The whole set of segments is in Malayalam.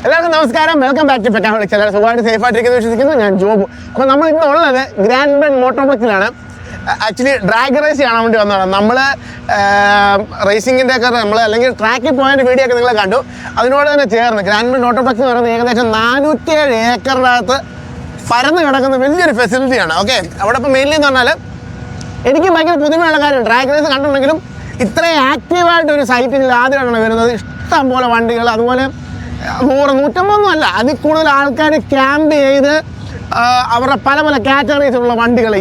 എല്ലാവർക്കും നമസ്കാരം, വെൽക്കം ബാക്ക് ടു പെറ്റാഹോളിക്സ്. എല്ലാവരും സുഖമായിട്ട് സേഫായിട്ടിരിക്കുന്നു വിശ്വസിക്കുന്നു. ഞാൻ ജോബ്. അപ്പോൾ നമ്മൾ ഇന്ന് ഉള്ളത് ഗ്രാൻഡ് ബെൻഡ് മോട്ടോർപ്ലക്സിലാണ്. ആക്ച്വലി ഡ്രാഗ് റേസ് കാണാൻ വേണ്ടി വന്നതാണ്. നമ്മൾ റേസിങ്ങിൻ്റെ ഒക്കെ നമ്മൾ അല്ലെങ്കിൽ ട്രാക്കിൽ പോയതിൻ്റെ വീഡിയോ ഒക്കെ നിങ്ങൾ കണ്ടു. അതിനോട് തന്നെ ചേർന്ന് ഗ്രാൻഡ് ബെൻഡ് മോട്ടോർപ്ലക്സ് എന്ന് പറയുന്നത് ഏകദേശം 407 ഏക്കറിനകത്ത് പരന്ന് കിടക്കുന്ന വലിയൊരു ഫെസിലിറ്റിയാണ്. ഓക്കെ, അവിടെ ഇപ്പോൾ മെയിൻലി എന്ന് പറഞ്ഞാൽ എനിക്ക് ഭയങ്കര പുതുമയുള്ള കാര്യം, ഡ്രാഗ് റേസ് കണ്ടിട്ടുണ്ടെങ്കിലും ഇത്രയും ആക്റ്റീവായിട്ടൊരു സൈറ്റിൽ ആദ്യമായിട്ടാണ് വരുന്നത്. ഇഷ്ടം പോലെ വണ്ടികൾ, അതുപോലെ 100-150 അല്ല, അതിൽ കൂടുതൽ ആൾക്കാർ ക്യാമ്പ് ചെയ്ത് അവരുടെ പല പല കാറ്റഗറീസിലുള്ള വണ്ടികൾ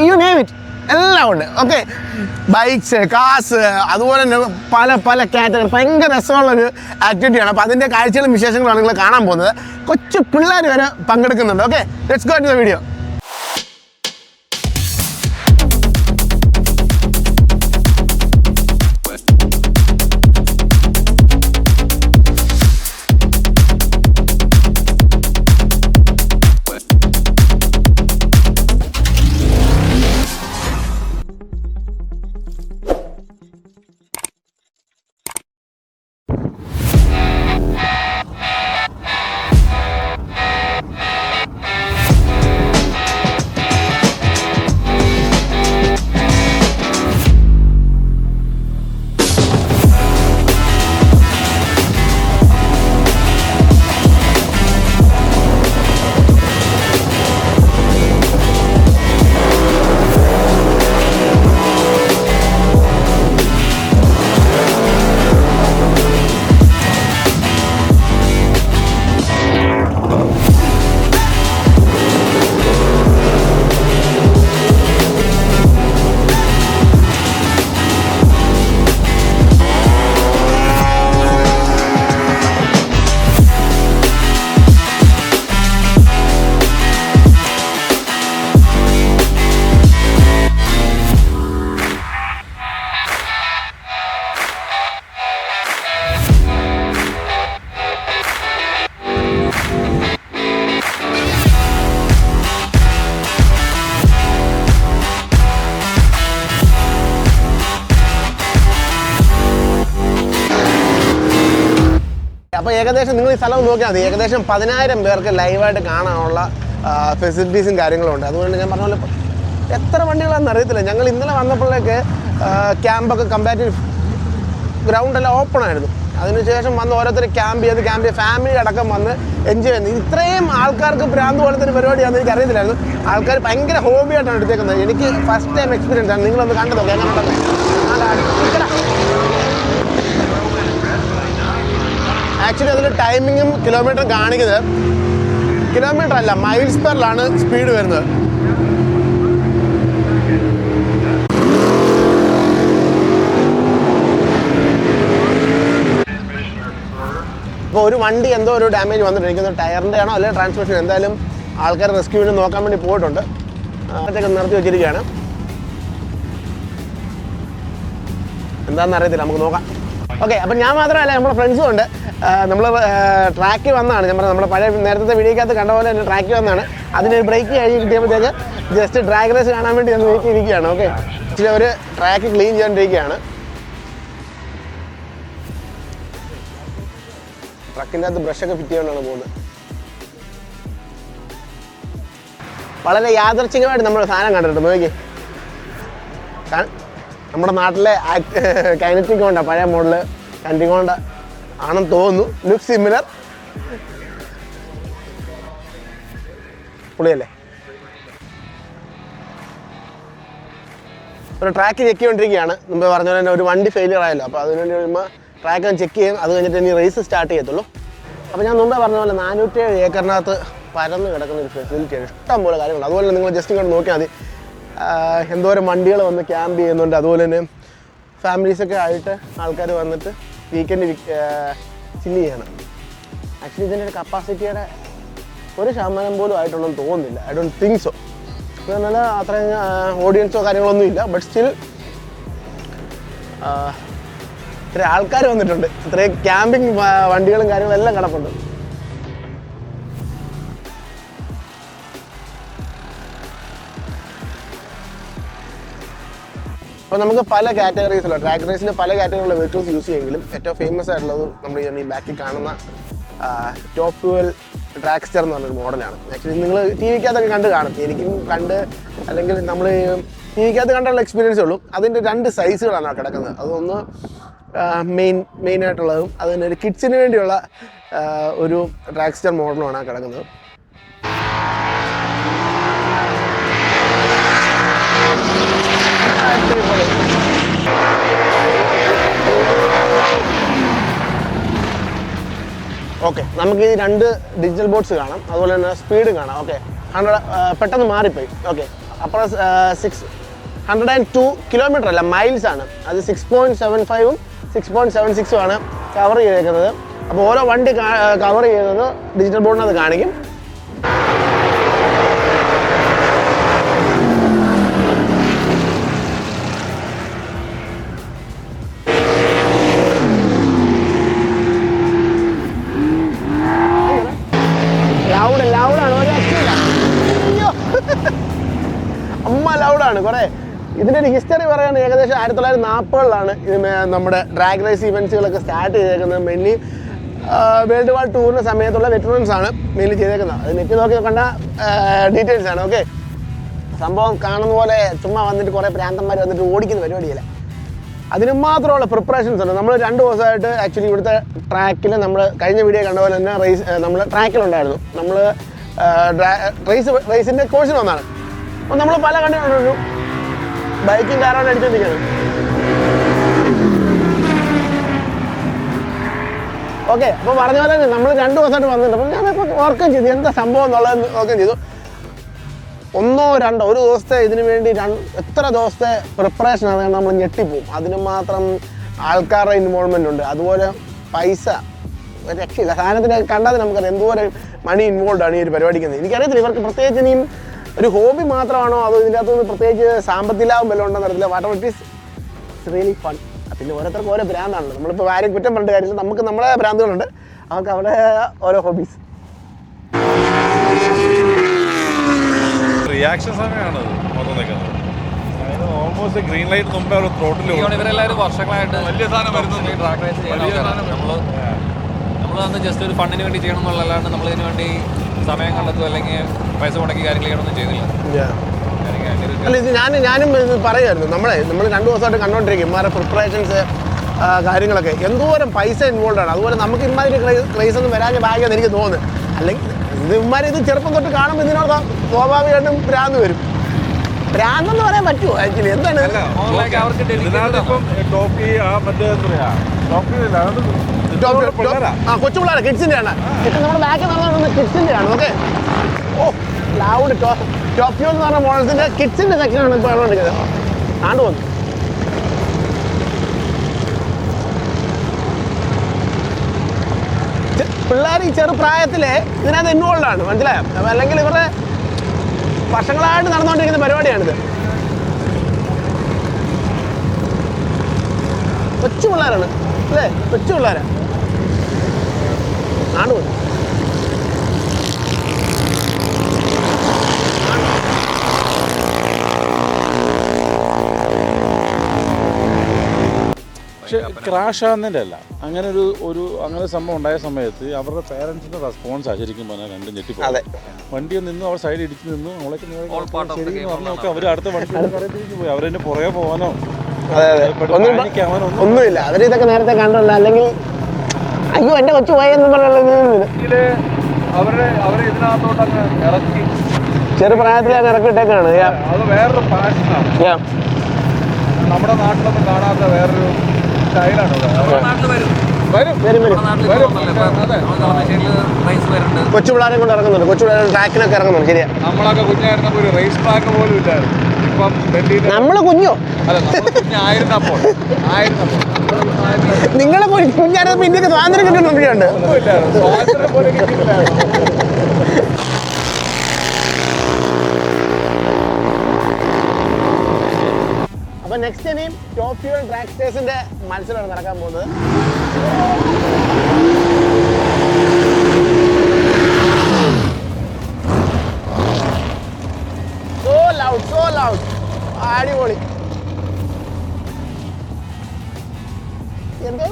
യു നെയിം ഇറ്റ് എല്ലാം ഉണ്ട്. ഓക്കെ, ബൈക്സ്, കാർസ്, അതുപോലെ തന്നെ പല പല കാറ്റഗറി. ഭയങ്കര രസമുള്ളൊരു ആക്ടിവിറ്റിയാണ്. അപ്പോൾ അതിൻ്റെ കാഴ്ചകളും വിശേഷങ്ങളാണ് നിങ്ങൾ കാണാൻ പോകുന്നത്. കൊച്ചു പിള്ളേർ വരെ പങ്കെടുക്കുന്നുണ്ട്. Okay, let's go to the video. അപ്പോൾ ഏകദേശം നിങ്ങൾ ഈ സ്ഥലം നോക്കിയാൽ മതി, ഏകദേശം 10,000 പേർക്ക് ലൈവായിട്ട് കാണാനുള്ള ഫെസിലിറ്റീസും കാര്യങ്ങളും ഉണ്ട്. അതുകൊണ്ട് ഞാൻ പറഞ്ഞ പോലെ എത്ര വണ്ടികളാണെന്ന് അറിയത്തില്ല. ഞങ്ങൾ ഇന്നലെ വന്നപ്പോഴേക്ക് ക്യാമ്പൊക്കെ കമ്പാരിറ്റീവ് ഗ്രൗണ്ടെല്ലാം ഓപ്പൺ ആയിരുന്നു. അതിനുശേഷം വന്ന് ഓരോരുത്തർ ക്യാമ്പ് ചെയ്ത് ഫാമിലി അടക്കം വന്ന് എൻജോയ് ചെയ്യുന്നത്. ഇത്രയും ആൾക്കാർക്ക് ഭ്രാന്ത് പോലത്തെ ഒരു പരിപാടിയാണെന്ന് എനിക്ക് അറിയത്തില്ലായിരുന്നു. ആൾക്കാർ ഭയങ്കര ഹോബിയായിട്ടാണ് എടുത്തേക്കുന്നത്. എനിക്ക് ഫസ്റ്റ് ടൈം എക്സ്പീരിയൻസ് ആണ്. നിങ്ങളൊന്ന് കണ്ടു നോക്കി എങ്ങനെ ഉണ്ടെന്ന്. ആക്ച്വലി അതിൽ ടൈമിങ്ങും കിലോമീറ്ററും കാണിക്കുന്നത് കിലോമീറ്റർ അല്ല, മൈൽസ് പെറിലാണ് സ്പീഡ് വരുന്നത്. ഇപ്പോൾ ഒരു വണ്ടി എന്തോ ഒരു ഡാമേജ് വന്നിട്ടുണ്ട്. എനിക്കൊന്ന് ടയറിൻ്റെ ആണോ അല്ലെങ്കിൽ ട്രാൻസ്മിഷൻ, എന്തായാലും ആൾക്കാർ റെസ്ക്യൂ വേണ്ടി നോക്കാൻ വേണ്ടി പോയിട്ടുണ്ട്. അതൊക്കെ നിർത്തി വെച്ചിരിക്കുകയാണ്. എന്താണെന്ന് അറിയത്തില്ല, നമുക്ക് നോക്കാം. ഓക്കെ, അപ്പം ഞാൻ മാത്രമല്ല, നമ്മുടെ ഫ്രണ്ട്സും ഉണ്ട്. നമ്മൾ ട്രാക്കിൽ വന്നതാണ്. ഞാൻ പറഞ്ഞത് നമ്മുടെ പഴയ നേരത്തെ വീഡിയോക്കകത്ത് കണ്ട പോലെ തന്നെ ട്രാക്കിൽ വന്നതാണ്. അതിനൊരു ബ്രേക്ക് കഴിഞ്ഞ് കിട്ടിയപ്പോഴത്തേക്ക് ജസ്റ്റ് ഡ്രാഗ് റേസ് കാണാൻ വേണ്ടി ഒന്ന് നോക്കിയിരിക്കുകയാണ്. ഓക്കെ, ഇച്ചിരി ഒരു ട്രാക്ക് ക്ലീൻ ചെയ്യാണ്ടിരിക്കുകയാണ്. ട്രക്കിൻ്റെ അകത്ത് ബ്രഷൊക്കെ ഫിറ്റ് ചെയ്യാനാണ് പോകുന്നത്. വളരെ യാദർച്ഛികമായിട്ട് നമ്മൾ സാധനം കണ്ടിട്ടുണ്ട്. നോക്കി, നമ്മുടെ നാട്ടിലെ കൈനറ്റിക് ഹോണ്ട, പഴയ മോഡല് കൈനറ്റിക് ഹോണ്ട ആണെന്ന് തോന്നുന്നു. Look similar. പുള്ളിയല്ലേ. ഒരു ട്രാക്ക് ചെക്ക് ചെയ്തുകൊണ്ടിരിക്കുകയാണ്. മുമ്പ് പറഞ്ഞ പോലെ തന്നെ ഒരു വണ്ടി ഫെയിലിയർ ആയല്ലോ. അപ്പോൾ അതിനുവേണ്ടി വരുമ്പോൾ ട്രാക്ക് ചെക്ക് ചെയ്യും. അത് കഴിഞ്ഞിട്ട് ഇനി റേസ് സ്റ്റാർട്ട് ചെയ്യത്തുള്ളൂ. അപ്പോൾ ഞാൻ മുമ്പേ പറഞ്ഞ പോലെ 407 ഏക്കറിനകത്ത് പരന്ന് കിടക്കുന്ന ഒരു ഫെസിലിറ്റിയാണ്. ഇഷ്ടം പോലെ കാര്യങ്ങളുണ്ട്. അതുപോലെ നിങ്ങൾ ജസ്റ്റ് ഇങ്ങോട്ട് നോക്കിയാൽ മതി, എന്തോരം വണ്ടികൾ വന്ന് ക്യാമ്പ് ചെയ്യുന്നുണ്ട്. അതുപോലെ തന്നെ ഫാമിലീസൊക്കെ ആയിട്ട് ആൾക്കാർ വന്നിട്ട് വീക്കെൻഡ് ചില്ല് ചെയ്യണം. ആക്ച്വലി ഇതിൻ്റെ ഒരു കപ്പാസിറ്റിയുടെ 1% പോലും ആയിട്ടുണ്ടെന്ന് തോന്നുന്നില്ല. I don't think so. എന്നാൽ അത്രയും ഓഡിയൻസോ കാര്യങ്ങളൊന്നും ഇല്ല. ബട്ട് സ്റ്റിൽ ഇത്ര ആൾക്കാർ വന്നിട്ടുണ്ട്. ഇത്രയും ക്യാമ്പിംഗ് വണ്ടികളും കാര്യങ്ങളും എല്ലാം കിടപ്പുണ്ട്. അപ്പോൾ നമുക്ക് പല കാറ്റഗറീസിലുള്ള ട്രാക്ക് റേസിൽ പല കാറ്റഗറിയിലുള്ള വെഹിക്കിൾസ് യൂസ് ചെയ്യുമെങ്കിലും ഏറ്റവും ഫേമസ് ആയിട്ടുള്ളത് നമ്മൾ ഈ ബാക്കിൽ കാണുന്ന ടോപ്പ് ഫ്യൂവൽ ഡ്രാഗ്സ്റ്റർ എന്ന് പറഞ്ഞൊരു മോഡലാണ്. ആക്ച്വലി നിങ്ങൾ ടി വിക്കകത്തൊക്കെ കണ്ട് കാണും, എനിക്കും കണ്ട് അല്ലെങ്കിൽ നമ്മൾ ടി വിക്കകത്ത് കണ്ടുള്ള എക്സ്പീരിയൻസേ ഉള്ളൂ. അതിൻ്റെ 2 സൈസുകളാണ് കിടക്കുന്നത്. അതൊന്ന് മെയിനായിട്ടുള്ളതും അതിന് ഒരു കിഡ്സിന് വേണ്ടിയുള്ള ഒരു ഡ്രാഗ്സ്റ്റർ മോഡലുമാണ് കിടക്കുന്നത്. ഓക്കെ, നമുക്ക് ഈ 2 ഡിജിറ്റൽ ബോർഡ്സ് കാണാം, അതുപോലെ തന്നെ സ്പീഡ് കാണാം. ഓക്കെ, 100 പെട്ടെന്ന് മാറിപ്പോയി. ഓക്കെ, അപ്പോൾ 102 കിലോമീറ്റർ അല്ല, മൈൽസ് ആണ്. അത് 6.75ഉം 6.76ഉം ആണ് കവർ ചെയ്തേക്കുന്നത്. അപ്പോൾ ഓരോ വണ്ടി കവർ ചെയ്യുന്നത് ഡിജിറ്റൽ ബോർഡിനകത്ത് കാണിക്കും. ലൗഡാണ്, ഒരു രക്ഷയില്ല. അയ്യോ, അമ്മ ലൗഡാണ്. കുറേ ഇതിൻ്റെ ഒരു ഹിസ്റ്ററി പറയുകയാണ്, ഏകദേശം 1940-ലാണ് ഇത് നമ്മുടെ ഡ്രാഗ് റേസ് ഇവൻറ്റ്സുകളൊക്കെ സ്റ്റാർട്ട് ചെയ്തേക്കുന്നത്. മെയിൻലി വേൾഡ് വാർ ടൂറിൻ്റെ സമയത്തുള്ള വെറ്ററൻസ് ആണ് മെയിൻലി ചെയ്തേക്കുന്നത്. അത് നെറ്റ് നോക്കി കണ്ട ഡീറ്റെയിൽസ് ആണ്. ഓക്കെ, സംഭവം കാണുന്ന പോലെ ചുമ്മാ വന്നിട്ട് കുറേ പ്രാന്തന്മാർ വന്നിട്ട് ഓടിക്കുന്ന പരിപാടിയില്ല. അതിന് മാത്രമുള്ള പ്രിപ്പറേഷൻസ് ഉണ്ട്. നമ്മൾ 2 ദിവസമായിട്ട് ആക്ച്വലി ഇവിടുത്തെ ട്രാക്കിൽ നമ്മൾ കഴിഞ്ഞ വീഡിയോ കണ്ട പോലെ തന്നെ നമ്മൾ ട്രാക്കിലുണ്ടായിരുന്നു. നമ്മൾ റേസിൻ്റെ കോഴ്സിന് വന്നതാണ്. അപ്പോൾ നമ്മൾ പല കണ്ടിട്ടുണ്ടൊരു ബൈക്കും കാറാണ് അടിച്ചോണ്ടിരിക്കുന്നത്. ഓക്കെ, അപ്പോൾ പറഞ്ഞ പോലെ നമ്മൾ 2 ദിവസമായിട്ട് വന്നിട്ടുണ്ട്. അപ്പോൾ ഞാനിപ്പോൾ ഓർക്കുകയും ചെയ്തു എന്താ സംഭവം എന്നുള്ളത് നോക്കുകയും ചെയ്തു. 1 or 2 ഒരു ദിവസത്തെ ഇതിനു വേണ്ടി എത്ര ദിവസത്തെ പ്രിപ്പറേഷൻ ആണ് നമ്മൾ ഞെട്ടിപ്പോവും. അതിന് മാത്രം ആൾക്കാരുടെ ഇൻവോൾവ്മെൻ്റ് ഉണ്ട്. അതുപോലെ പൈസ രക്ഷയില്ല. സാധനത്തിന് കണ്ടാൽ നമുക്കറിയാം എന്തോരം മണി ഇൻവോൾവ് ആണ് ഈ ഒരു പരിപാടിക്കുന്നത്. എനിക്കറിയത്തില്ല ഇവർക്ക് പ്രത്യേകിച്ച് ഇനിയും ഒരു ഹോബി മാത്രമാണോ അതോ ഇതിൻ്റെ അകത്തുനിന്ന് പ്രത്യേകിച്ച് സാമ്പത്തിക ലാഭം വല്ലതും ഉണ്ടെന്ന് അറിയത്തില്ല. What ever it is really fun. പിന്നെ ഓരോരുത്തർക്ക് ഓരോ ബ്രാൻഡാണല്ലോ. നമ്മളിപ്പോൾ ആരും കുറ്റം പറഞ്ഞിട്ട് കാര്യമില്ല, നമുക്ക് നമ്മളെ ബ്രാൻഡുകളുണ്ട്, അവർക്ക് അവിടെ ഓരോ ഹോബീസ്. റിയാക്ഷൻ സമയമാണ് ഓൾമോസ്റ്റ് ഗ്രീൻ ലൈറ്റ് മുമ്പേ ഒരു ത്രോട്ടിൽ ഇവരെല്ലാവരും വർഷങ്ങളായിട്ട് വലിയ സാധനം വരുന്നുണ്ട്. ട്രാക്ക് റേസ് നമ്മൾ ജസ്റ്റ് ഒരു ഫണ്ടിന് വേണ്ടി ചെയ്യണം എന്നുള്ളതല്ലാണ്ട് നമ്മളിതിന് വേണ്ടി സമയം കണ്ടെത്തുക അല്ലെങ്കിൽ പൈസ മുടക്കി കാര്യങ്ങൾ ചെയ്യണമെന്ന് ചെയ്തില്ല. അല്ല, ഇത് ഞാനും പറയുമായിരുന്നു. നമ്മൾ 2 ദിവസമായിട്ട് കണ്ടുകൊണ്ടിരിക്കും ഇമാരുടെ പ്രിപ്പറേഷൻസ് കാര്യങ്ങളൊക്കെ എന്തോരം പൈസ ഇൻവോൾവ് ആണ്. അതുപോലെ നമുക്ക് ഇമാതിരി ക്രൈസ് ഒന്നും വരാൻ ഭാഗ്യമെന്ന് എനിക്ക് തോന്നുന്നു. അല്ലെങ്കിൽ ഇത് ചെറുപ്പം തൊട്ട് കാണുമ്പോൾ ഇതിനോട് സ്വാഭാവികമായിട്ടും ഭ്രാന്ത് വരും. ഭ്രാന്തെന്ന് പറയാൻ പറ്റുമോ ആക്ച്വലി? എന്താണ് കൊച്ചു പിള്ളേരാണ്, കിഡ്സിൻ്റെ ആണ്. ഇപ്പം നമ്മുടെ ബാക്കിൽ നടന്ന കിഡ്സിൻ്റെ ആണ്. ഓക്കെ, ഓ ലൗഡ് ടോപ്പ് ഫ്യൂൽ എന്ന് പറഞ്ഞ മോഡൽസിൻ്റെ കിഡ്സിൻ്റെ സെക്ഷനാണ് ഇപ്പോൾ കണ്ടുകൊണ്ടിരിക്കുന്നത്. ആണ്ട് വന്നു പിള്ളേർ ഈ ചെറുപ്രായത്തിൽ ഇതിനകത്ത് ഇൻവോൾവ് ആണ്, മനസ്സിലായോ? അല്ലെങ്കിൽ ഇവരുടെ വർഷങ്ങളായിട്ട് നടന്നുകൊണ്ടിരിക്കുന്ന പരിപാടിയാണിത്. കൊച്ചു പിള്ളേരാണ് അല്ലേ, കൊച്ചു പിള്ളേരാണ്. ആണ്ട് വന്നു പക്ഷെ ക്രാഷ് ആകുന്നതിൻ്റെ അല്ല, അങ്ങനെ അങ്ങനെ സംഭവം ഉണ്ടായ സമയത്ത് അവരുടെ പേരൻസിന്റെ റെസ്പോൺസാണ് ശരിക്കും പറഞ്ഞാൽ രണ്ടും ഞെട്ടിപ്പോയി. വണ്ടി നിന്നു, അവർ സൈഡിൽ ഇടിച്ച് നിന്നു, നമ്മളൊക്കെ ശരിയെന്ന് പറഞ്ഞൊക്കെ അവർ അടുത്ത വണ്ടി പോയി. അവരെന്നെ പുറകെ പോകാനോ ഒന്നുമില്ല. അവരിതൊക്കെ നേരത്തെ കണ്ടല്ല, അല്ലെങ്കിൽ അയ്യോ എന്റെ കൊച്ചു പോയെന്ന് അവരെ ഇതിനകത്തോട്ടങ്ങ് ഇറക്കി ചെറുപ്രായത്തിലെ ഇറക്കിട്ടേക്കാണ്. അത് വേറൊരു പാഷനാണ്. നമ്മുടെ നാട്ടിലൊന്നും കാണാത്ത വേറൊരു സ്റ്റൈലാണ്. കൊച്ചു പിള്ളേരെ കൊണ്ട് ഇറങ്ങുന്നുണ്ട്, കൊച്ചു പിള്ളേർ ട്രാക്കിനൊക്കെ ഇറങ്ങുന്നുണ്ട്. ശരിയാ, നമ്മളൊക്കെ കുഞ്ഞായിരുന്നപ്പോൾ ഒരു റേസ് ട്രാക്ക് പോലും ഇല്ലായിരുന്നു. ഇപ്പം നമ്മള് കുഞ്ഞോ? അല്ല, ആയിരുന്നപ്പോൾ നിങ്ങളെ കുഞ്ഞായിരുന്നപ്പോൾ ഇന്ത്യക്ക് സ്വാതന്ത്ര്യം കിട്ടുന്നുണ്ട്. സ്വാതന്ത്ര്യം പോലെ കിട്ടിയില്ലായിരുന്നു. അപ്പോൾ നെക്സ്റ്റ് ഇനിയും ടോപ്പ് ഫ്യൂവൽ ഡ്രാഗ്സ്റ്റേഴ്സിന്റെ മത്സരമാണ് നടക്കാൻ പോകുന്നത്. സോ ലൗഡ് അടിപൊളി. എന്തോ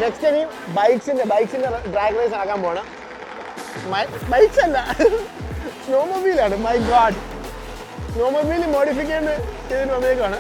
നെക്സ്റ്റ് ഇനി ബൈക്സിന്റെ ഡ്രാഗ് റേസ് ആക്കാൻ പോണം. ബൈക്സ് അല്ല, സ്നോമൊബൈലാണ്. മൈ ഗോഡ്, സ്നോമൊബൈൽ മോഡിഫിക്കേഷൻ ചെയ്തിട്ട് വന്നേക്കാണ്.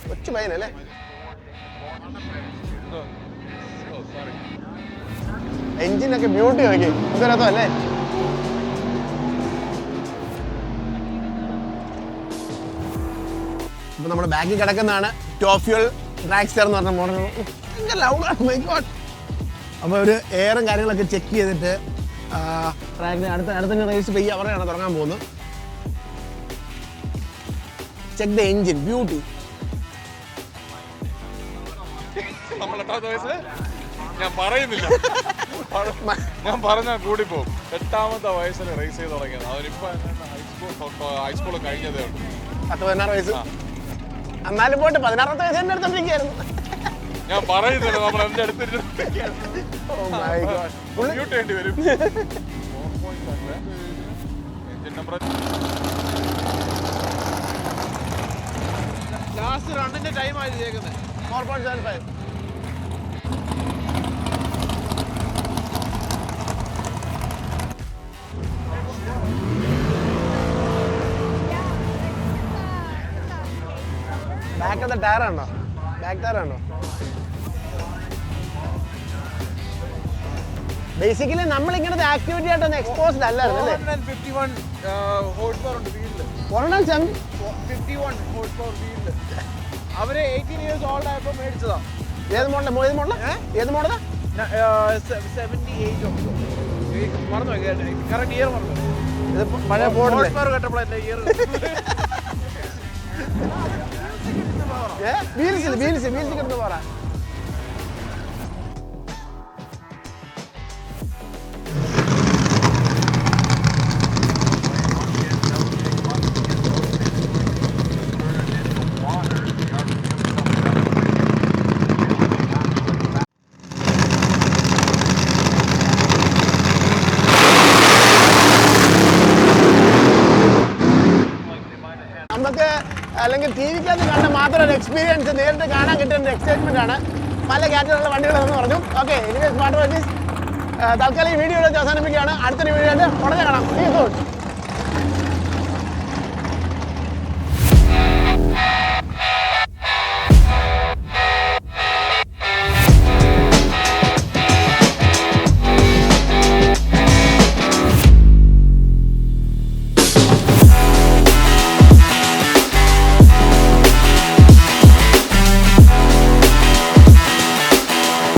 കൊച്ചു പയ്യനല്ലേ? എഞ്ചിനൊക്കെ ബ്യൂട്ടി നോക്കി അല്ലേ? ഇപ്പൊ നമ്മുടെ ബാക്കിൽ കിടക്കുന്നതാണ് ടോപ്പ് ഫ്യൂൽ ഡ്രാഗ്സ്റ്റർ എന്ന് പറഞ്ഞ മോഡൽ. അപ്പോൾ ഒരു എയറും കാര്യങ്ങളൊക്കെ ചെക്ക് ചെയ്തിട്ട് ട്രാക്കിന് അടുത്ത റേസ് പെയ്യ അവരെയാണ് തുടങ്ങാൻ പോകുന്നത്. Check the engine beauty. ഞാൻ പറയുന്നില്ല, ഞാൻ പറഞ്ഞാൽ കൂടി പോകും. 8ാമത്തെ വയസ്സിൽ റേസ് ചെയ്ത് തുടങ്ങിയത്. അവരിപ്പോ ഹൈസ്കൂൾ കഴിഞ്ഞതേ ഉള്ളൂ. 16 വയസ്സ്. എന്നാലും പോട്ട് 16ാമത്തെ വയസ്സ് എന്നെ എടുത്തോണ്ടിരിക്കുകയായിരുന്നു. ഞാൻ പറയുന്നില്ല, നമ്മൾ എന്റെ അടുത്തിട്ട് വരും. ലാസ്റ്റ് റണ്ണിന്റെ ടൈം ആയി ചെയ്തേക്കുന്നത് 4.75. ബാക്കത്തെ ടയറാണോ? ബാക്ക് ടയറാണോ? ബേസിക്കലി നമ്മൾ ഇങ്ങനത്തെ ആക്ടിവിറ്റി ആയിട്ടൊന്ന് എക്സ്പോസ്ഡ് അല്ലായിരുന്നു അല്ലേ? 151 ഹോഴ്സ് പവർ ഉണ്ട് വീലില്. 151 ഹോഴ്സ് പവർ വീലില്. അവര് 18 ഇയേഴ്സ് ഓൾഡ് ആയപ്പോൾ മേടിച്ചതാ. ഏത് മോഡലാ? ഏത് മോഡലാ? 78 മറന്നു കറക്റ്റ് ഇയർ മറന്നു. ഇത് പഴയ മോഡൽ. ഹോഴ്സ് പവർ കേട്ടപ്പോഴല്ലേ ഇയർ. വീൽസ് കിടന്ന് പോരാ. നമുക്ക് അല്ലെങ്കിൽ ടി വിക്കകത്ത് കണ്ട മാത്രം ഒരു എക്സ്പീരിയൻസ് നേരിട്ട് കാണാൻ കിട്ടിയ ഒരു എക്സൈറ്റ്മെൻ്റ് ആണ് പല കാറ്റഗറിയുള്ള വണ്ടികളെന്ന് പറഞ്ഞു. ഓക്കെ, എനിവേ സ്മാർട്ട് വാച്ചസ് തൽക്കാലം ഈ വീഡിയോ അവസാനിപ്പിക്കുകയാണ്. അടുത്തൊരു വീഡിയോ ആയിട്ട് ഉടനെ കാണാം.